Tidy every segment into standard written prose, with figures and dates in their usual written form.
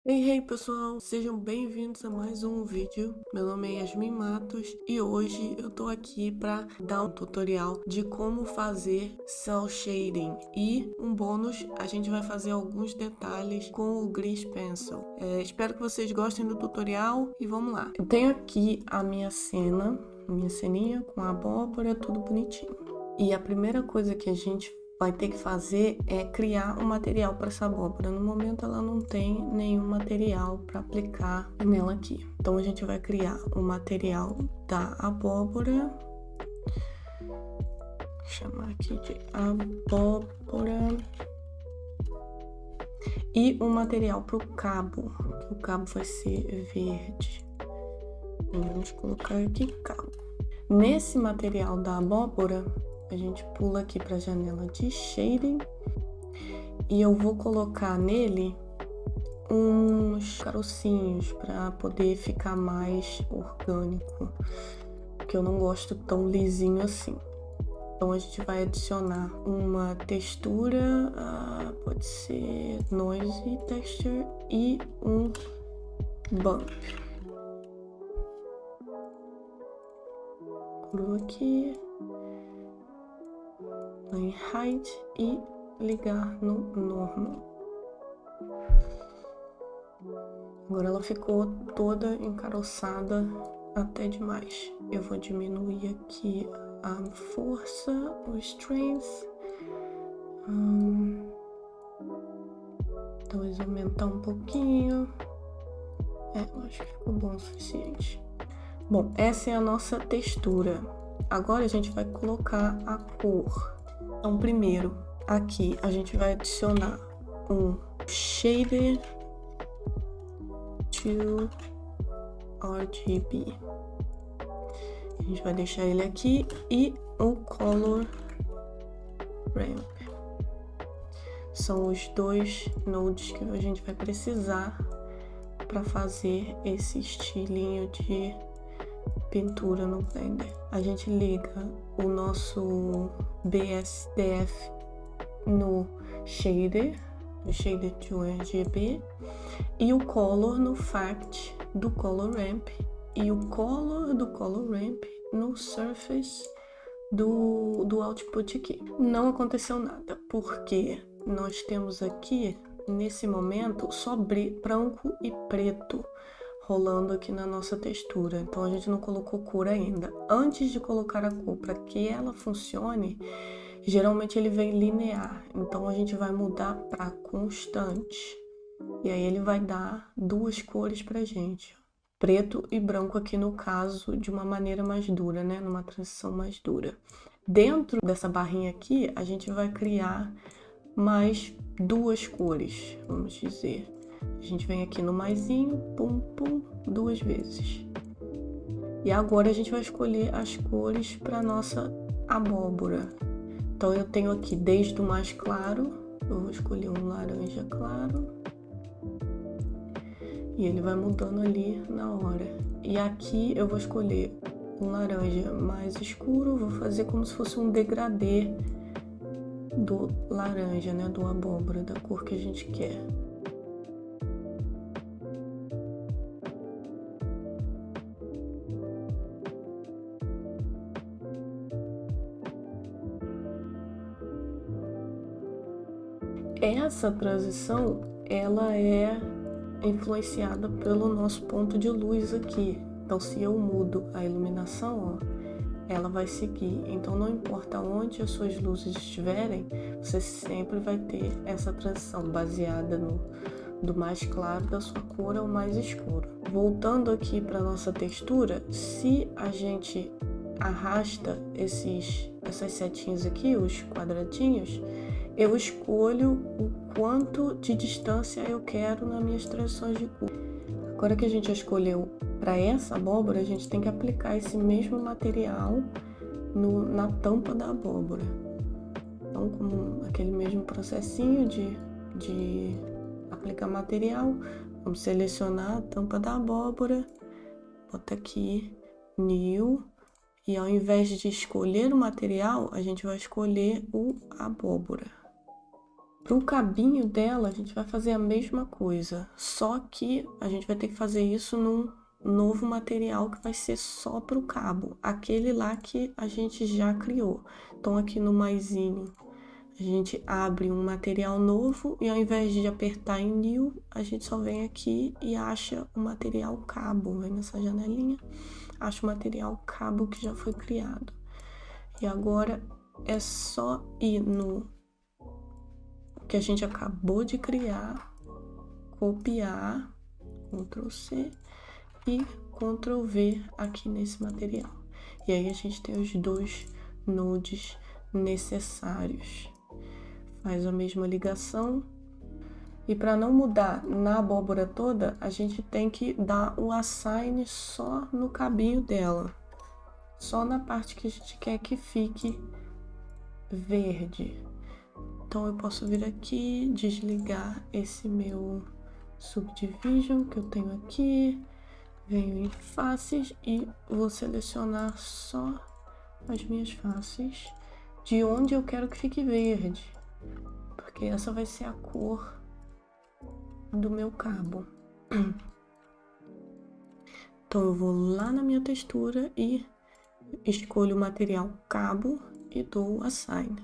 Hey pessoal, sejam bem-vindos a mais um vídeo. Meu nome é Yasmin Matos e hoje eu tô aqui para dar um tutorial de como fazer cel shading e um bônus, a gente vai fazer alguns detalhes com o Grease Pencil. Espero que vocês gostem do tutorial e vamos lá. Eu tenho aqui a minha ceninha com a abóbora, tudo bonitinho. E a primeira coisa que a gente vai ter que fazer é criar um material para essa abóbora. No momento ela não tem nenhum material para aplicar nela aqui. Então a gente vai criar o material da abóbora. Vou chamar aqui de abóbora. E um material para o cabo. O cabo vai ser verde. Vamos colocar aqui cabo. Nesse material da abóbora, a gente pula aqui para a janela de shading e eu vou colocar nele uns carocinhos para poder ficar mais orgânico, porque eu não gosto tão lisinho assim. Então a gente vai adicionar uma textura, pode ser noise texture e um bump. Coloco aqui em height e ligar no normal. Agora ela ficou toda encaroçada até demais. Eu vou diminuir aqui a força, o strength. Talvez aumentar um pouquinho. Eu acho que ficou bom o suficiente. Bom, essa é a nossa textura. Agora a gente vai colocar a cor. Então, primeiro, aqui a gente vai adicionar um shader to RGB. A gente vai deixar ele aqui e o color ramp. São os dois nodes que a gente vai precisar para fazer esse estilinho de pintura no Blender. A gente liga o nosso BSDF no shader de RGB e o color no fact do color ramp e o color do color ramp no surface do output aqui. Não aconteceu nada, porque nós temos aqui nesse momento só branco e preto rolando aqui na nossa textura, então a gente não colocou cor ainda. Antes de colocar a cor, para que ela funcione, geralmente ele vem linear, então a gente vai mudar para constante, e aí ele vai dar duas cores pra gente, preto e branco aqui no caso, de uma maneira mais dura, né, numa transição mais dura. Dentro dessa barrinha aqui, a gente vai criar mais duas cores, vamos dizer. A gente vem aqui no maisinho, pum, pum, duas vezes. E agora a gente vai escolher as cores para nossa abóbora. Então eu tenho aqui desde o mais claro, eu vou escolher um laranja claro. E ele vai mudando ali na hora. E aqui eu vou escolher um laranja mais escuro, vou fazer como se fosse um degradê do laranja, né, do abóbora, da cor que a gente quer. Essa transição, ela é influenciada pelo nosso ponto de luz aqui. Então, se eu mudo a iluminação, ó, ela vai seguir. Então, não importa onde as suas luzes estiverem, você sempre vai ter essa transição baseada do mais claro da sua cor ao mais escuro. Voltando aqui para nossa textura, se a gente arrasta essas setinhas aqui, os quadradinhos, eu escolho o quanto de distância eu quero nas minhas transições de cor. Agora que a gente já escolheu para essa abóbora, a gente tem que aplicar esse mesmo material na tampa da abóbora. Então, com aquele mesmo processinho de aplicar material, vamos selecionar a tampa da abóbora, bota aqui New, e ao invés de escolher o material, a gente vai escolher o abóbora. Para o cabinho dela, a gente vai fazer a mesma coisa, só que a gente vai ter que fazer isso num novo material que vai ser só para o cabo, aquele lá que a gente já criou. Então, aqui no maisinho, a gente abre um material novo e ao invés de apertar em New, a gente só vem aqui e acha o material cabo. Vem nessa janelinha, acha o material cabo que já foi criado. E agora é só ir no que a gente acabou de criar, copiar, Ctrl C e Ctrl V aqui nesse material. E aí a gente tem os dois nodes necessários. Faz a mesma ligação. E para não mudar na abóbora toda, a gente tem que dar o assign só no cabinho dela. Só na parte que a gente quer que fique verde. Então eu posso vir aqui, desligar esse meu Subdivision que eu tenho aqui. Venho em faces e vou selecionar só as minhas faces de onde eu quero que fique verde. Porque essa vai ser a cor do meu cabo. Então eu vou lá na minha textura e escolho o material cabo e dou o assign.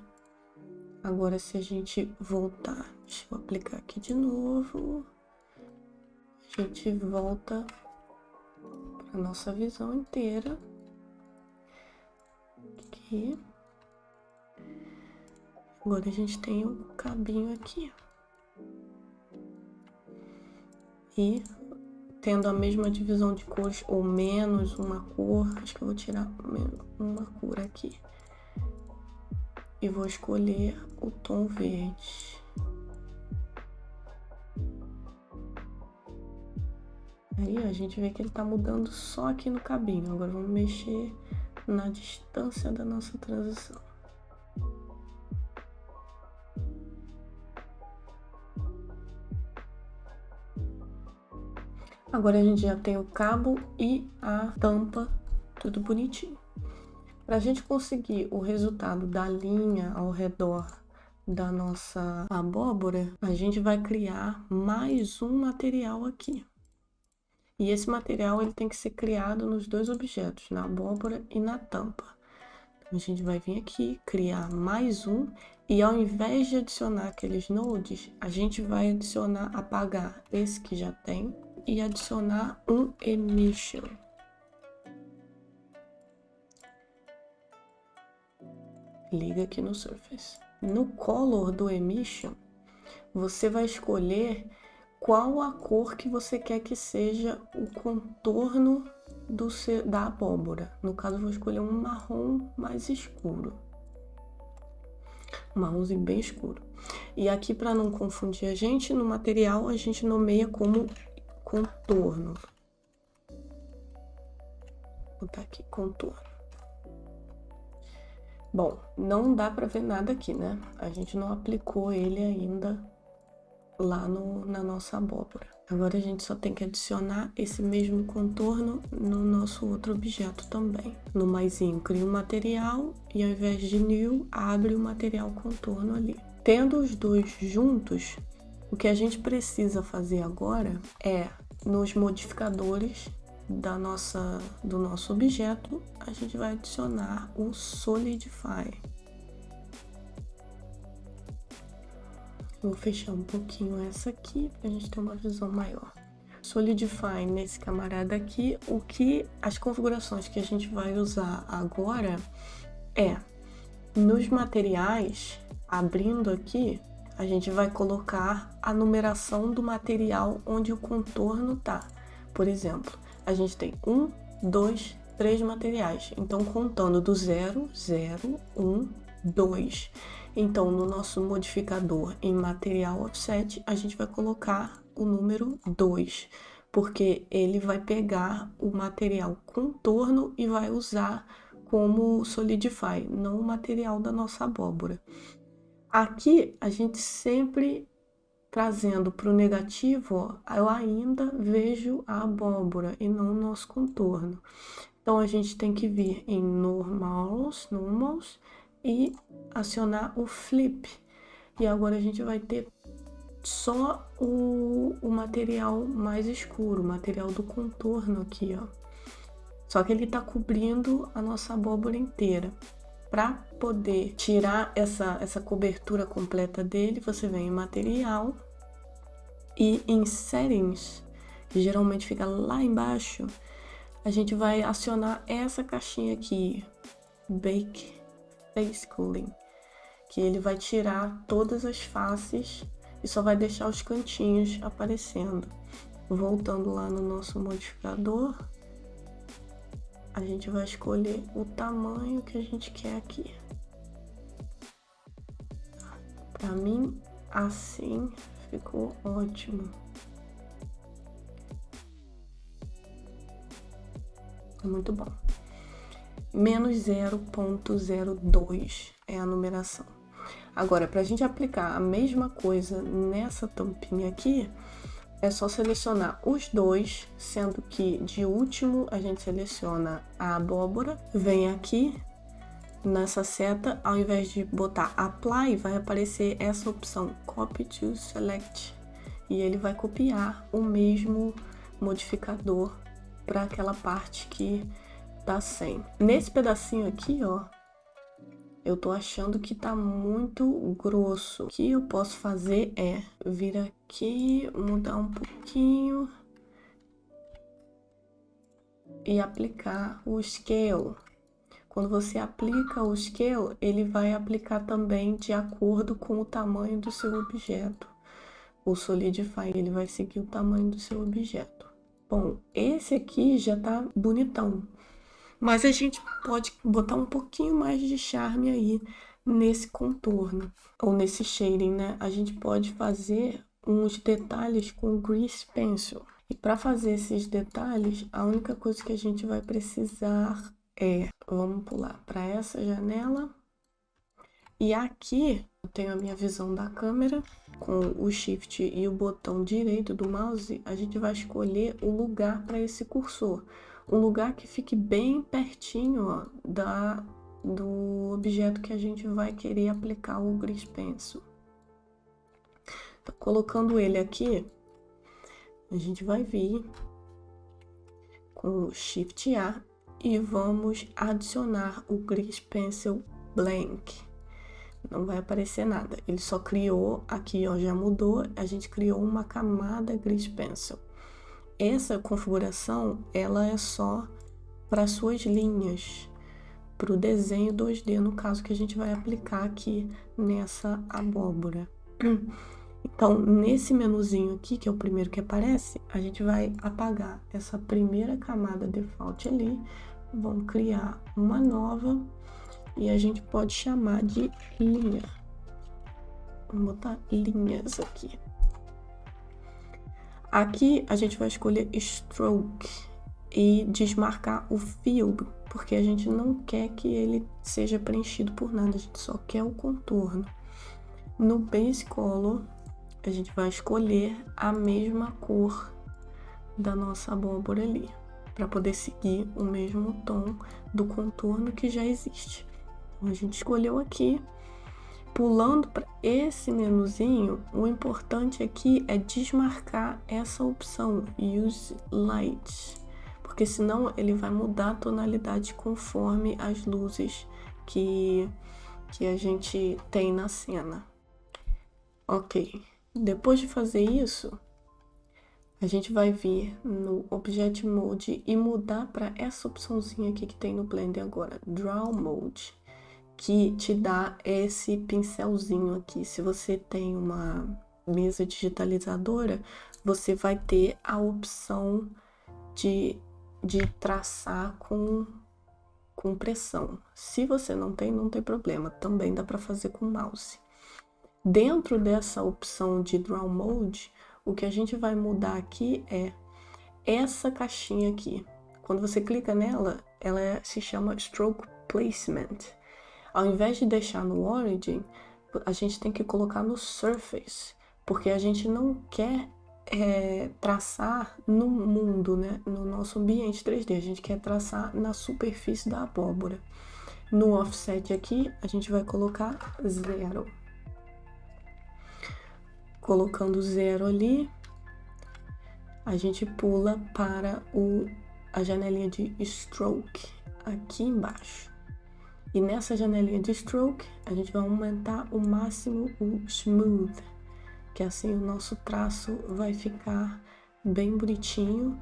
Agora se a gente voltar, deixa eu aplicar aqui de novo. A gente volta para nossa visão inteira. Aqui. Agora a gente tem o cabinho aqui. E tendo a mesma divisão de cores ou menos uma cor, acho que eu vou tirar uma cor aqui. E vou escolher o tom verde. Aí a gente vê que ele tá mudando só aqui no cabinho. Agora vamos mexer na distância da nossa transição. Agora a gente já tem o cabo e a tampa tudo bonitinho. Para a gente conseguir o resultado da linha ao redor da nossa abóbora, a gente vai criar mais um material aqui. E esse material ele tem que ser criado nos dois objetos, na abóbora e na tampa. Então, a gente vai vir aqui, criar mais um, e ao invés de adicionar aqueles nodes, a gente vai adicionar, apagar esse que já tem e adicionar um emission. Liga aqui no Surface. No Color do Emission, você vai escolher qual a cor que você quer que seja o contorno da abóbora. No caso, eu vou escolher um marrom mais escuro. Um marronzinho bem escuro. E aqui, para não confundir a gente, no material a gente nomeia como contorno. Vou botar aqui, contorno. Bom, não dá para ver nada aqui, né? A gente não aplicou ele ainda lá na nossa abóbora. Agora a gente só tem que adicionar esse mesmo contorno no nosso outro objeto também. No maisinho, cria um material e ao invés de new, abre o material contorno ali. Tendo os dois juntos, o que a gente precisa fazer agora é, nos modificadores do nosso objeto, a gente vai adicionar o Solidify. Vou fechar um pouquinho essa aqui para a gente ter uma visão maior. Solidify nesse camarada aqui, as configurações que a gente vai usar agora é, nos materiais, abrindo aqui, a gente vai colocar a numeração do material onde o contorno tá. Por exemplo, a gente tem 1, 2, 3 materiais. Então, contando do 0, 0, 1, 2. Então, no nosso modificador em material offset, a gente vai colocar o número 2, porque ele vai pegar o material contorno e vai usar como solidify, não o material da nossa abóbora. Aqui, a gente sempre trazendo para o negativo, ó, eu ainda vejo a abóbora e não o nosso contorno. Então, a gente tem que vir em normals, e acionar o flip. E agora a gente vai ter só o material mais escuro, o material do contorno aqui, ó. Só que ele tá cobrindo a nossa abóbora inteira. Para poder tirar essa cobertura completa dele, você vem em material e em settings, que geralmente fica lá embaixo, a gente vai acionar essa caixinha aqui, Bake Face Cooling, que ele vai tirar todas as faces e só vai deixar os cantinhos aparecendo. Voltando lá no nosso modificador, a gente vai escolher o tamanho que a gente quer aqui. Pra mim, assim ficou ótimo. Muito bom. Menos 0.02 é a numeração. Agora, pra gente aplicar a mesma coisa nessa tampinha aqui, é só selecionar os dois, sendo que de último a gente seleciona a abóbora, vem aqui nessa seta, ao invés de botar Apply, vai aparecer essa opção Copy to Select, e ele vai copiar o mesmo modificador para aquela parte que tá sem. Nesse pedacinho aqui, ó, eu tô achando que tá muito grosso. O que eu posso fazer é vir aqui, mudar um pouquinho e aplicar o Scale. Quando você aplica o Scale, ele vai aplicar também de acordo com o tamanho do seu objeto. O Solidify, ele vai seguir o tamanho do seu objeto. Bom, esse aqui já tá bonitão. Mas a gente pode botar um pouquinho mais de charme aí nesse contorno, ou nesse shading, né? A gente pode fazer uns detalhes com Grease Pencil. E para fazer esses detalhes, a única coisa que a gente vai precisar é... Vamos pular para essa janela. E aqui eu tenho a minha visão da câmera. Com o Shift e o botão direito do mouse, a gente vai escolher o lugar para esse cursor. Um lugar que fique bem pertinho, ó, do objeto que a gente vai querer aplicar o Grease Pencil. Então, colocando ele aqui, a gente vai vir com o Shift A e vamos adicionar o Grease Pencil Blank. Não vai aparecer nada, ele só criou aqui, ó, já mudou, a gente criou uma camada Grease Pencil. Essa configuração, ela é só para suas linhas, para o desenho 2D, no caso que a gente vai aplicar aqui nessa abóbora. Então, nesse menuzinho aqui, que é o primeiro que aparece, a gente vai apagar essa primeira camada default ali, vamos criar uma nova e a gente pode chamar de linha. Vamos botar linhas aqui. Aqui a gente vai escolher Stroke e desmarcar o Fill, porque a gente não quer que ele seja preenchido por nada, a gente só quer o contorno. No Base Color, a gente vai escolher a mesma cor da nossa abóbora ali, para poder seguir o mesmo tom do contorno que já existe. Então, a gente escolheu aqui. Pulando para esse menuzinho, o importante aqui é desmarcar essa opção Use Light, porque senão ele vai mudar a tonalidade conforme as luzes que a gente tem na cena. Ok, depois de fazer isso, a gente vai vir no Object Mode e mudar para essa opçãozinha aqui que tem no Blender agora, Draw Mode, que te dá esse pincelzinho aqui. Se você tem uma mesa digitalizadora, você vai ter a opção de traçar com pressão. Se você não tem problema, também dá para fazer com mouse. Dentro dessa opção de Draw Mode, o que a gente vai mudar aqui é essa caixinha aqui. Quando você clica nela, ela se chama Stroke Placement. Ao invés de deixar no Origin, a gente tem que colocar no Surface, porque a gente não quer traçar no mundo, né? No nosso ambiente 3D, a gente quer traçar na superfície da abóbora. No Offset aqui, a gente vai colocar 0. colocando 0 ali, a gente pula para a janelinha de stroke aqui embaixo. E nessa janelinha de stroke, a gente vai aumentar o máximo o smooth, que assim o nosso traço vai ficar bem bonitinho,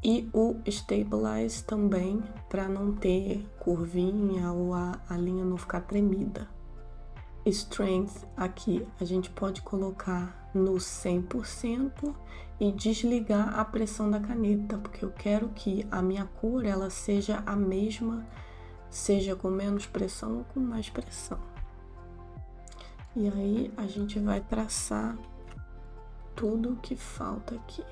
e o stabilize também, para não ter curvinha ou a linha não ficar tremida. Strength aqui a gente pode colocar no 100% e desligar a pressão da caneta, porque eu quero que a minha cor ela seja a mesma, seja com menos pressão ou com mais pressão. E aí a gente vai traçar tudo que falta aqui.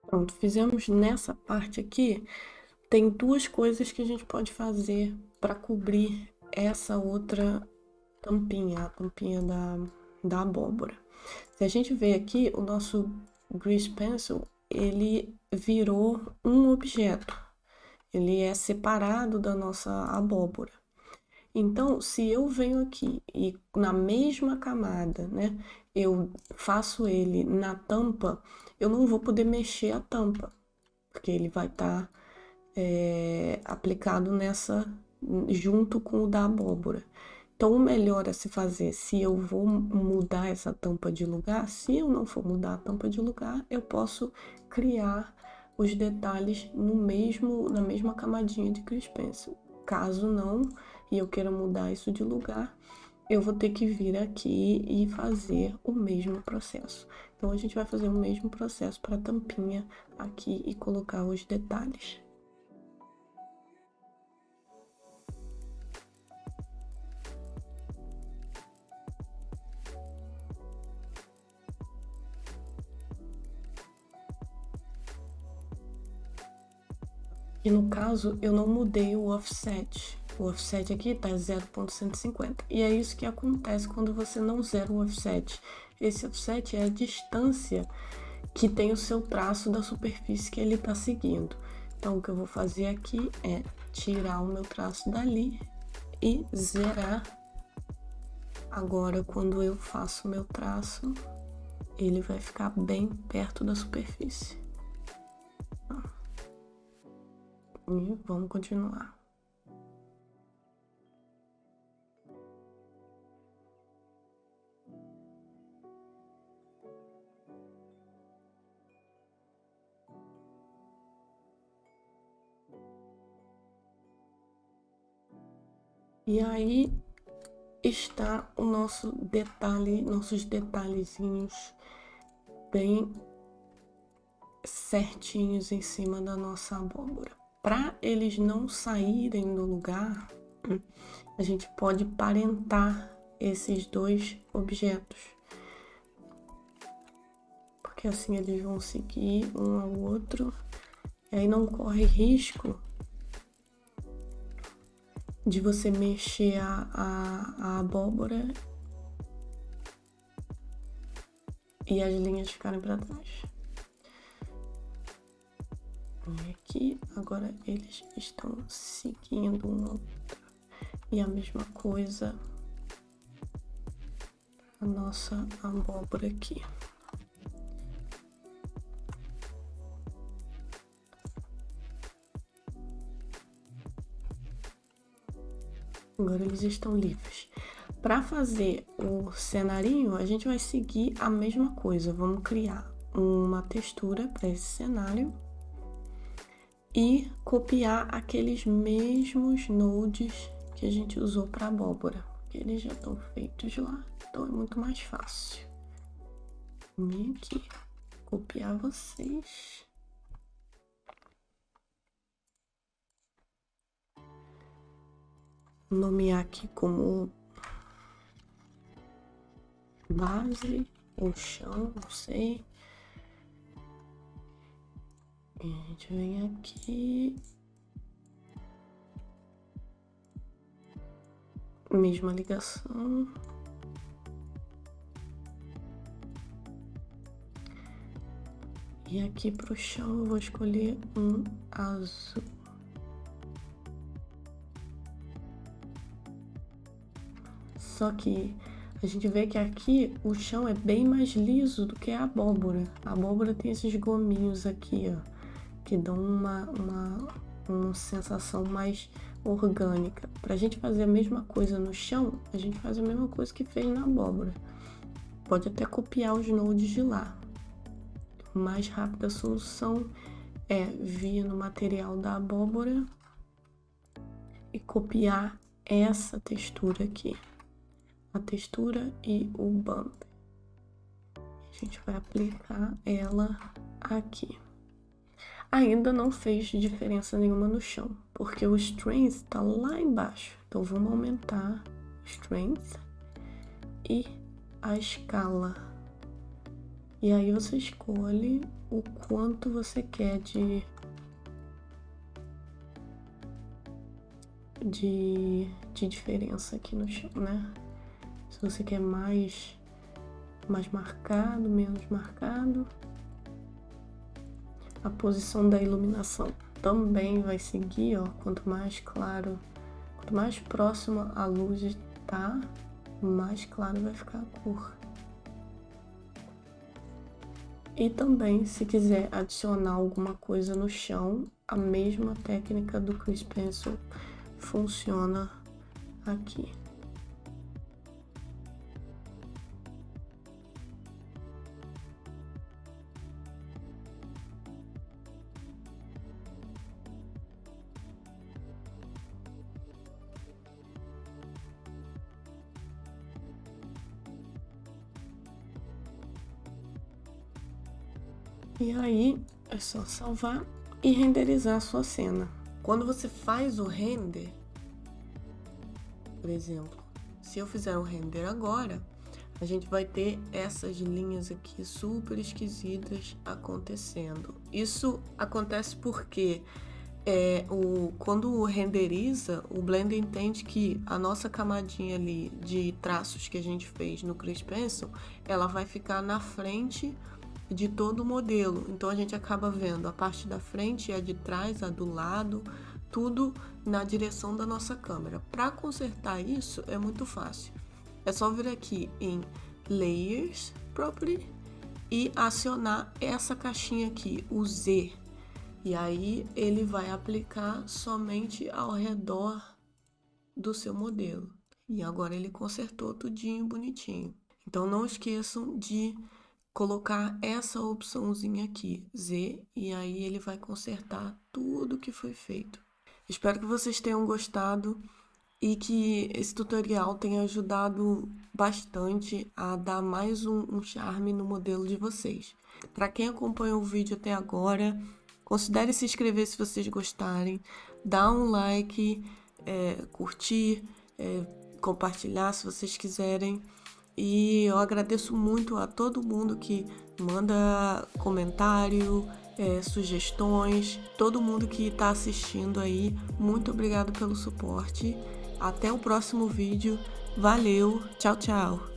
Pronto, fizemos nessa parte aqui. Tem duas coisas que a gente pode fazer para cobrir essa outra tampinha, a tampinha da abóbora. Se a gente ver aqui, o nosso Grease Pencil, ele virou um objeto. Ele é separado da nossa abóbora. Então, se eu venho aqui e na mesma camada, né, eu faço ele na tampa, eu não vou poder mexer a tampa, porque ele vai estar aplicado nessa, junto com o da abóbora. Então, o melhor a se fazer, se eu vou mudar essa tampa de lugar, se eu não for mudar a tampa de lugar, eu posso criar os detalhes na mesma camadinha de Grease Pencil. Caso não, e eu queira mudar isso de lugar, eu vou ter que vir aqui e fazer o mesmo processo. Então, a gente vai fazer o mesmo processo para a tampinha aqui e colocar os detalhes. E no caso, eu não mudei o offset. O offset aqui tá 0.150. E é isso que acontece quando você não zera o offset. Esse offset é a distância que tem o seu traço da superfície que ele tá seguindo. Então, o que eu vou fazer aqui é tirar o meu traço dali e zerar. Agora, quando eu faço o meu traço, ele vai ficar bem perto da superfície. E vamos continuar. E aí está o nosso detalhe, nossos detalhezinhos bem certinhos em cima da nossa abóbora. Para eles não saírem do lugar, a gente pode parentar esses dois objetos, porque assim eles vão seguir um ao outro, e aí não corre risco de você mexer a abóbora e as linhas ficarem para trás. E aqui, agora eles estão seguindo um ao outro. E a mesma coisa a nossa abóbora aqui. Agora eles estão livres. Para fazer o cenarinho, a gente vai seguir a mesma coisa. Vamos criar uma textura para esse cenário e copiar aqueles mesmos nodes que a gente usou para abóbora, porque eles já estão feitos lá, então é muito mais fácil. Vem aqui, copiar vocês. Nomear aqui como base ou chão, não sei. E a gente vem aqui. Mesma ligação. E aqui pro chão eu vou escolher um azul. Só que a gente vê que aqui o chão é bem mais liso do que a abóbora. A abóbora tem esses gominhos aqui, ó, que dão uma sensação mais orgânica. Pra gente fazer a mesma coisa no chão, a gente faz a mesma coisa que fez na abóbora. Pode até copiar os nodes de lá. A mais rápida solução é vir no material da abóbora e copiar essa textura aqui. A textura e o bump. A gente vai aplicar ela aqui. Ainda não fez diferença nenhuma no chão, porque o strength está lá embaixo. Então vamos aumentar o strength e a escala. E aí você escolhe o quanto você quer de diferença aqui no chão, né? Se você quer mais marcado, menos marcado. A posição da iluminação também vai seguir, ó, quanto mais claro, quanto mais próxima a luz tá, mais claro vai ficar a cor. E também, se quiser adicionar alguma coisa no chão, a mesma técnica do Crease Pencil funciona aqui. E aí, é só salvar e renderizar a sua cena. Quando você faz o render, por exemplo, se eu fizer um render agora, a gente vai ter essas linhas aqui super esquisitas acontecendo. Isso acontece porque quando renderiza, o Blender entende que a nossa camadinha ali de traços que a gente fez no Crease Pencil, ela vai ficar na frente de todo o modelo. Então a gente acaba vendo a parte da frente e a de trás, a do lado, tudo na direção da nossa câmera. Para consertar isso é muito fácil. É só vir aqui em Layers, Property e acionar essa caixinha aqui, o Z. E aí ele vai aplicar somente ao redor do seu modelo. E agora ele consertou tudinho bonitinho. Então não esqueçam de colocar essa opçãozinha aqui, Z, e aí ele vai consertar tudo que foi feito. Espero que vocês tenham gostado e que esse tutorial tenha ajudado bastante a dar mais um charme no modelo de vocês. Para quem acompanhou o vídeo até agora, considere se inscrever se vocês gostarem, dá um like, curtir, compartilhar se vocês quiserem. E eu agradeço muito a todo mundo que manda comentário, sugestões, todo mundo que está assistindo aí. Muito obrigado pelo suporte. Até o próximo vídeo. Valeu, tchau, tchau!